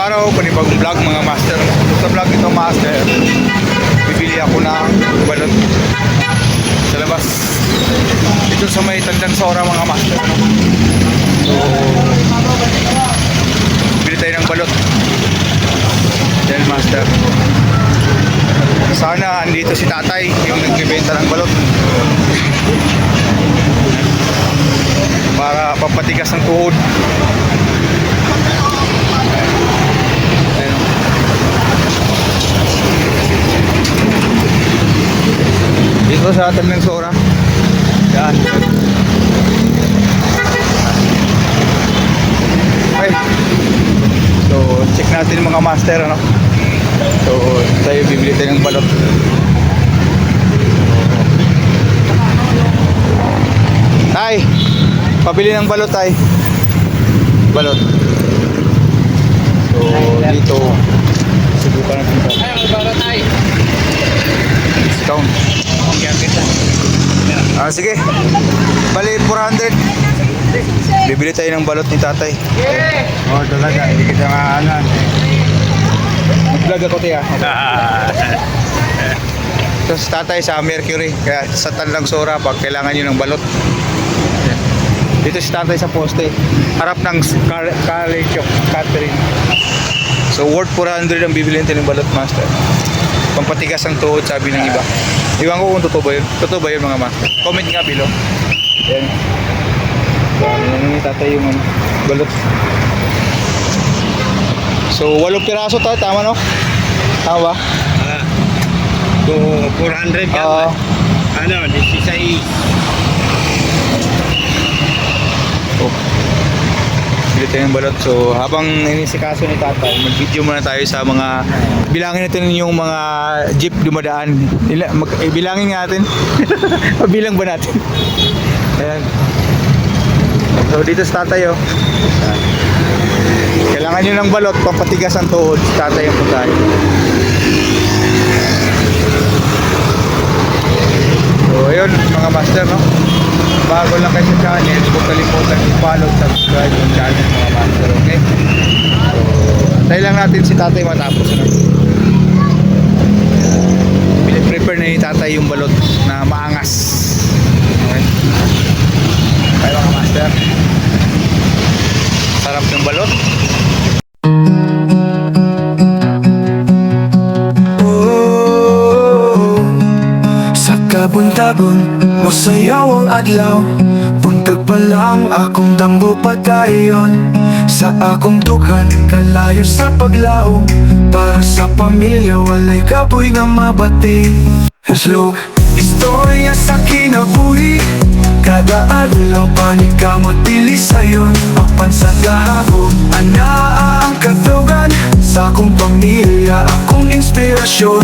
araw, panibagong vlog mga master. Sa vlog ito master, bibili ako ng balot sa labas. Dito sa may Tandang Sora mga master. So, bili tayo ng balot. Yan master. Sana andito si tatay, yung nagbibenta ng balot. Para papatigas ng tuhod. Dito sa Tandang Sora. Yan. Okay. So, check natin mga master, ano? So, tayo bibili tayo ng balot. Tay, pabili ng balot, tay. Balot. So, dito subukan natin ito. Ay, balot ay. Discount. Sige. Bali 400. Bibili tayo ng balot ni tatay. Oh, talaga. Hindi kita maanan. Mag-vlog ako tiya. Tapos tatay sa Mercury. Kaya sa Tandang Sora pag kailangan nyo ng balot. Dito si tatay sa poste. Harap ng College of Catherine. So worth 400 ang bibili natin ng balot master. Pampatigas ang tuhod sabi ng iba. Iwan ko kung totoo ba yun. Totoo ba yun mga master? Comment nga below. Yan. Yan yung tatay yung balot. So 8 piraso tayo. Tama no? Tama ba? So, 400 ka. Ano, 16. Oh. Bili tayo ng balot. So habang inisikaso ni tatay, mag-video muna tayo sa mga bilangin natin yung mga jeep dumadaan. Bilangin natin. Pabilang ba natin? Ayan. So dito sa tatay oh. Kailangan nyo ng balot, papatigas ang tuhod. Tatay ang putay. So ayun mga master no. Bago lang kayo sa channel, huwag kalimutan i-follow, subscribe yung channel mga master, okay? So, tayo lang natin si tatay matapos na. Prepare na ni tatay yung balot na maangas. Okay? Tayo mga master. Sarap ng balot. Sa kabuntagon mo sayaw ang adlaw, buntag pa lang akong dambo padayon. Sa akong dughan, kalayo sa paglao, para sa pamilya walay kapoy nga mabati. Slow, istorya sa kinabuhi, kada adlaw panikamot dili sayon. Apan sa gahago, anaa ang katugan, sa akong pamilya akong inspirasyon.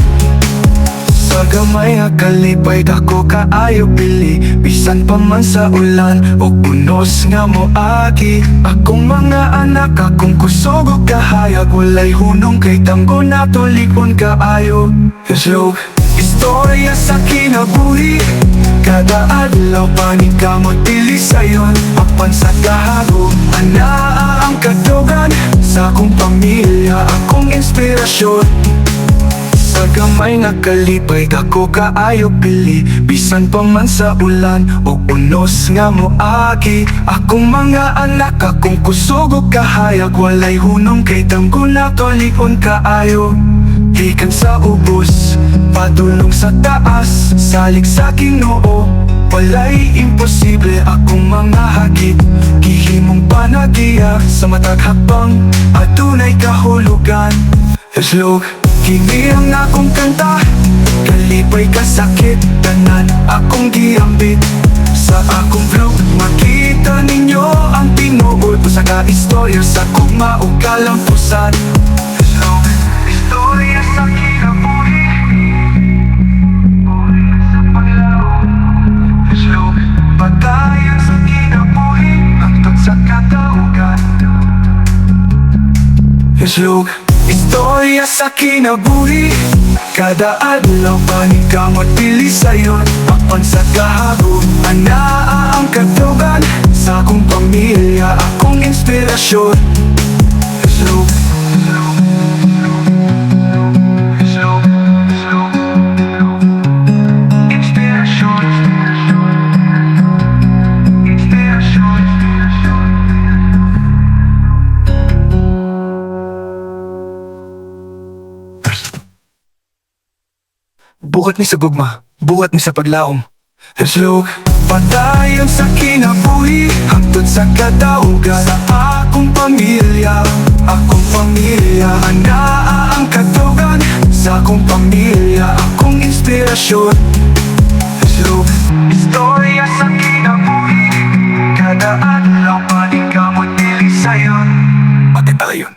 Sa gamay nga kalipay dako kaayo pili, bisan pa man sa ulan o unos nga moagi. Akong mga anak akong kusog ug kahayag, walay hunong kay tanggo nato likon kaayo. Slow, istorya sa kinabuhi, kada adlaw panikamot dili sayon. Apan sa gahago, anaa ang katugan, sa akong pamilya akong inspirasyon. Sa gamay nga kalipay dako kaayo pili, bisan pa man sa ulan o unos nga moagi. Akong mga anak akong kusog ug kahayag, walay hunong kay tanggo nato likon kaayo. Gikan sa ubos, padulong sa taas, salig sa Ginoo, walay imposible akong mga hagit. Gihimong panagiya sa matag hakbang, adunay kahulugan. Slow, kini ang akong kanta, kalipay kasakit, tanan akong giambit. Sa akong vlog, makita ninyo ang tinuod, usa ka istorya sa kugma o kalampusan. Slow, istorya sa kinabuhi, buhay sa paglao. Slow, batayan sa kinabuhi, hangtod sa kataugan. Slow, istorya sa kinabuhi, kada adlaw panikamot dili sayon. Apan sa gahago, anaa ang katugan, sa akong pamilya akong inspirasyon. Slow, slow. buhat ni sa gugma, buhat ni sa paglaom. Hello, padayon sa kinabuhi, hangtod sa kadaugan. Sa akong pamilya, anaa ang katugan. Sa akong pamilya, akong inspirasyon. Hello, istorya sa kinabuhi, kada adlaw panikamot dili sayon. Pati pala yun.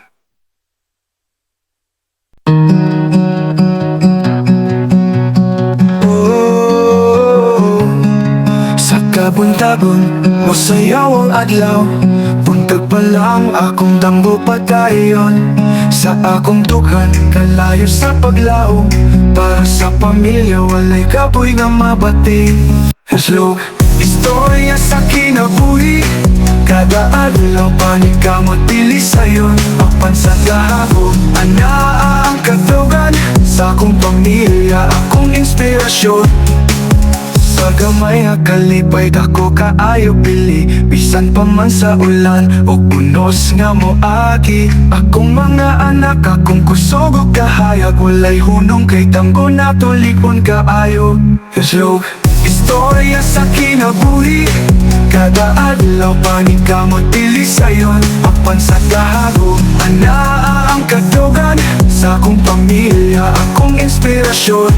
Kabuntagon, masayaw ang adlaw. Buntag pa lang akong damgo padayon. Sa akong dughan, kalayo sa paglaom. Para sa pamilya, walay kapoy nga mabati. Hello, istorya sa kinabuhi, kada adlaw panikamot dili sayon. Apan sa gahago, anaa ang katugan. Sa akong pamilya, akong inspirasyon. Sa gamay nga kalipay dako kaayo pili, bisan pa man sa ulan o unos nga moagi. Akong mga anak, akong kusog o kahayag, walay hunong kay tanggo na tulikon kaayo. Hello, istorya sa kinabuhi, kada adlaw panikamot dili sayon. Apan sa gahago, anaa ang katugan. Sa akong pamilya, akong inspirasyon.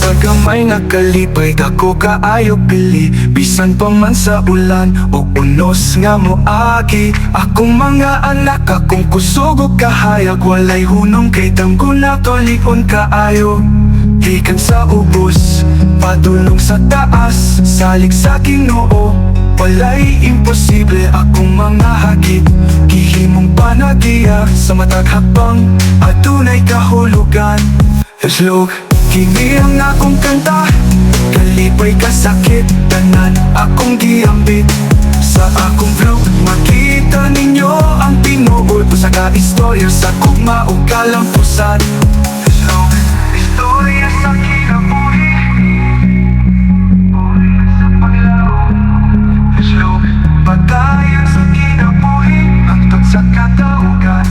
Sa gamay nga kalipay dako kaayo pili, bisan pa man sa ulan o unos nga moagi. Akong mga anak, akong kusog o kahayag, walay hunong kay tanggo na tulikon kaayo. Gikan sa ubos, padulong sa taas, salig sa Ginoo. Walay imposible akong mga hagit, gihimong panagiya sa matag hakbang, adunay kahulugan. Hello, kini ang akong kanta, kalipay kasakit, tanan akong giambit. Sa akong vlog, makita ninyo ang tinuod sa ka-istorya sa kugma o kalampusan. Hello, istorya sa kinabuhi, buhay sa paglaom. Hello, padayon sa kinabuhi, hangtod sa kadaugan.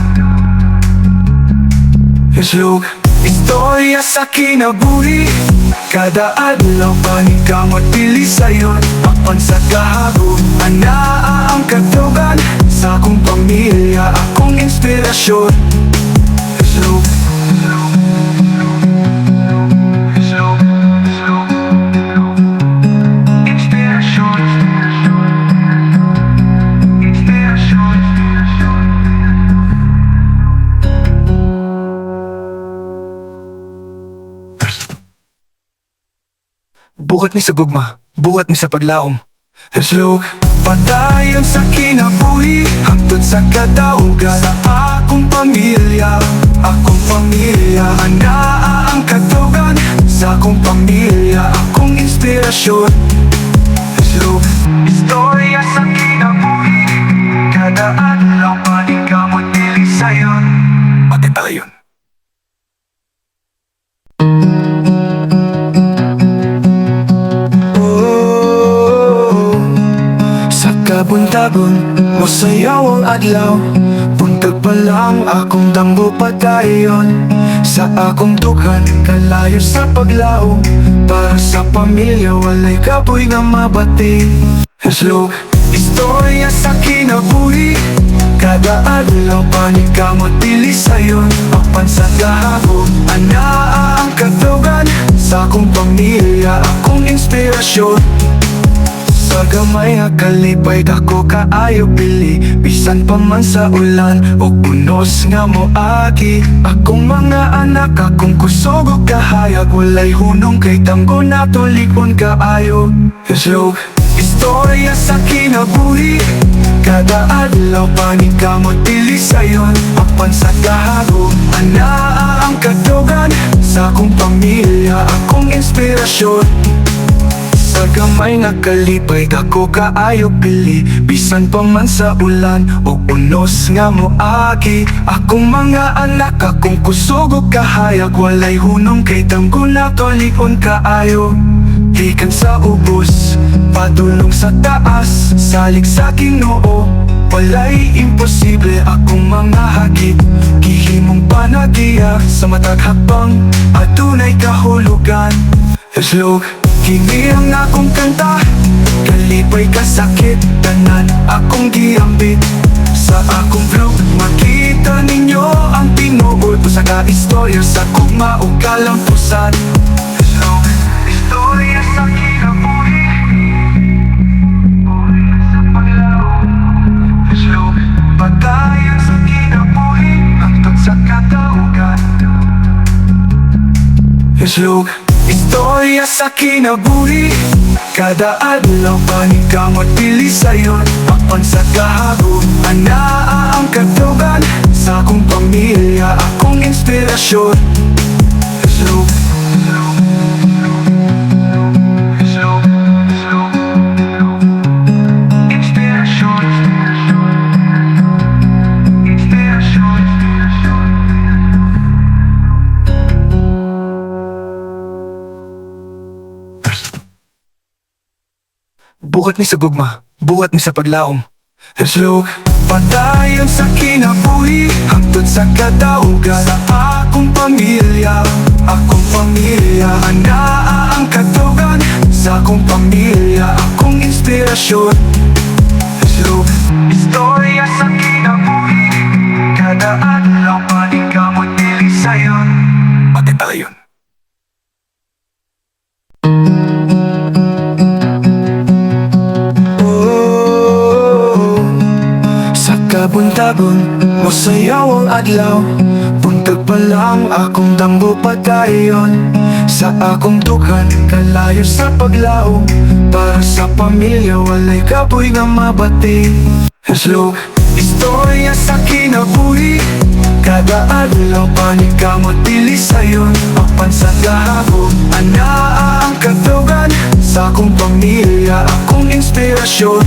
Hello, istorya sa kinabuhi, kada adlaw panikamot dili sayon. Apan sa gahago, anaa ang katugan. Sa akong pamilya, akong inspirasyon. Hello, inspirasyon. Buhat ni sa gugma, buhat ni sa paglaom. Hello, padayon sa kinabuhi, hangtod sa kadaugan. Sa akong pamilya, anaa ang katugan. Sa akong pamilya, akong inspirasyon. Hello, istorya sa kinabuhi, kada adlaw panikamot dili sayon. Pati pala yun. Kabuntagon, masayaw ang adlaw. Buntag pa lang akong damgo padayon. Sa akong dughan, kalayo sa paglaom. Para sa pamilya, walay kapoy nga mabati. Hello, istorya sa kinabuhi, kada adlaw panikamot dili sayon. Apan sa gahago, anaa ang katugan. Sa akong pamilya, akong inspirasyon. Sa gamay nga kalipay dako kaayo pili, bisan pa man sa ulan o unos nga moagi. Akong mga anak, akong kusog o kahayag, walay hunong kay tanggo na tulikon kaayo. Hello, istorya sa kinabuhi, kada adlaw panikamot dili sayon. Apan sa gahago, anaa ang katugan. Sa akong pamilya, akong inspirasyon. Sa gamay nga kalipay dako kaayo pili, bisan pa man sa ulan o unos nga moagi. Akong mga anak, akong kusog o kahayag, walay hunong kay tanggo na tulikon kaayo. Gikan sa ubos, padulong sa taas, salig sa Ginoo. walay imposible akong mga hagit. Gihimong panagiya sa matag hakbang at tunay kahulugan. Slog, kini ang akong kanta, kalipay kasakit, tanan akong giambit. Sa akong vlog, makita ninyo ang tinuod ko sa ka-istorya sa kugma o kalampusan. Slog, istorya sa kinabuhi, buhay sa paglaw. Slog, patayan sa kinabuhi, hangtod sa kataugan. Slog, istorya sa kinabuhi, kada adlaw panikamot pili sayon. Apan sa kahago, anaa ang katugan sa akong pamilya, akong inspirasyon. Slog, slog, slog, slog, inspirasyon, inspirasyon. Buhat ni sa gugma, buhat ni sa paglaom. Slog, patayon sa kinabuhi, hangtod sa kadaugan. Sa akong pamilya, anaa ang katugan sa akong pamilya, akong inspirasyon. Slog, istorya sa kinabuhi, kada adlaw panikamot dili sayon. Pati pala yun. Kabuntagon, masayaw ang adlaw. Buntag pa lang akong dambo padayon. Sa akong dughan, kalayo sa paglaom. Para sa pamilya, walay kapoy nga mabati. Slog, istorya sa kinabuhi, kada adlaw panikamot dili sayon. Apan sa gahago, anaa ang katugan sa akong pamilya, akong inspirasyon.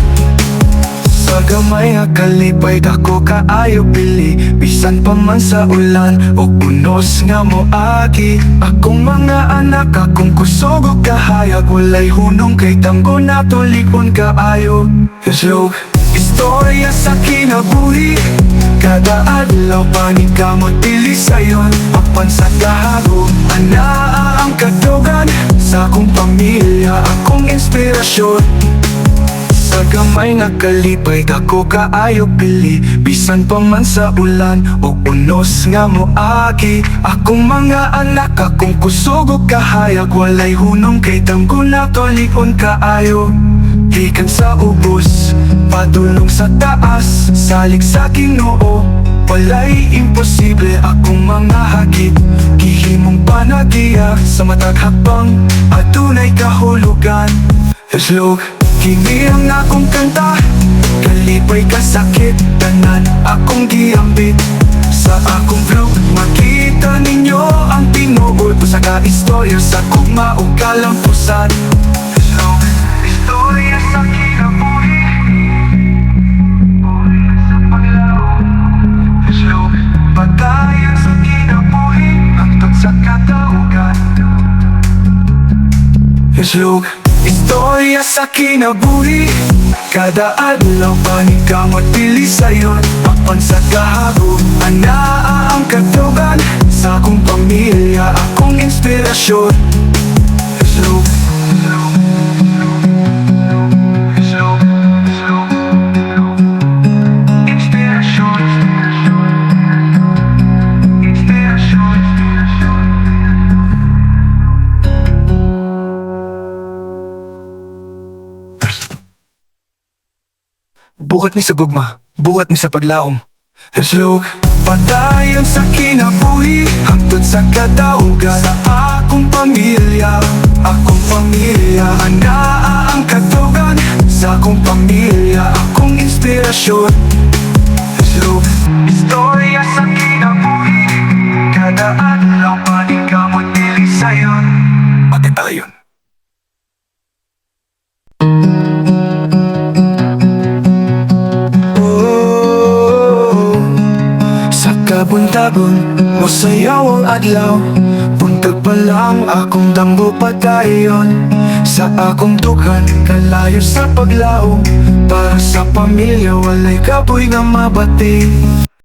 Sa gamay nga kalipay dako kaayo pili, bisan pa man sa ulan o unos nga moagi. Akong mga anak, akong kusog o kahayag, walay hunong kay tanggo na tulikon kaayo. Slog, istorya sa kinabuhi, kada adlaw panikamot dili sayon. Apan sa kahago, anaa ang katugan sa akong pamilya, akong inspirasyon. Sa gamay nga kalipay dako kaayo pili, bisan pa man sa ulan o unos nga moagi. Akong mga anak, akong kusog o kahayag, walay hunong kay tanggo na tulikon kaayo. Gikan sa ubos, padulong sa taas, salig sa Ginoo, walay imposible akong mga hagit. Gihimong panagiya sa matag hakbang at tunay kahulugan. Slog, kini ang akong kanta, kalipay kasakit, tanan akong giambit. Sa akong vlog, makita ninyo ang tinuod ko sa ka-istorya sa kugma o kalampusan. Slog, istorya sa kinabuhi, buhay sa paglaw. Slog, patayan sa kinabuhi, hangtod sa kataugan. Slog, istorya sa kinabuhi, kada adlaw panikamot pili sayon. Apan sa kahago, anaa ang katugan sa akong pamilya, akong inspirasyon. Slog, slog, slog, slog, inspirasyon, inspirasyon. Buhat ni sa gugma, buhat ni sa paglaom. Slog, patayon sa kinabuhi, hangtod sa kadaugan. Sa akong pamilya, anaa ang katugan sa akong pamilya, akong inspirasyon. Slog, istorya sa kinabuhi, kada adlaw panikamot dili sayon. Pati pala yun. Kabuntagon, masayaw ang adlaw. Buntag pa lang akong dambo padayon. Sa akong dughan, kalayo sa paglaom. Para sa pamilya walay kapoy nga mabati.